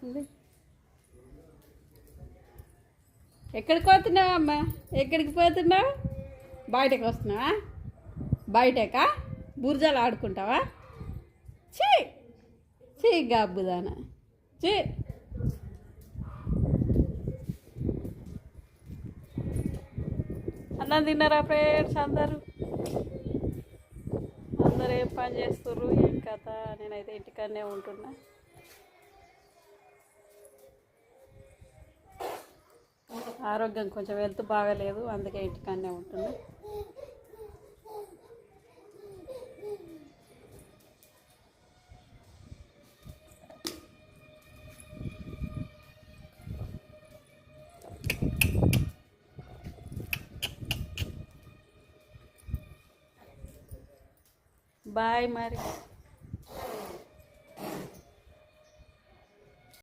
చేస్తుంది. ఎక్కడికి పోతున్నావా అమ్మ? ఎక్కడికి పోతున్నావు? బయటకు వస్తున్నావా? బయటకా బుర్జాలు ఆడుకుంటావా? చీ చీ గబ్బుదానా చీ. అన్నం తిన్నారా ఫ్రెండ్స్? అందరూ ఏం పని చేస్తుర్రు, ఏం కథ? నేనైతే ఇంటికాడనే ఉంటున్నా. ఆరోగ్యం కొంచెం హెల్త్ బాగాలేదు, అందుకే ఇంటికాడనే ఉంటున్నా. బాయ్ మరి.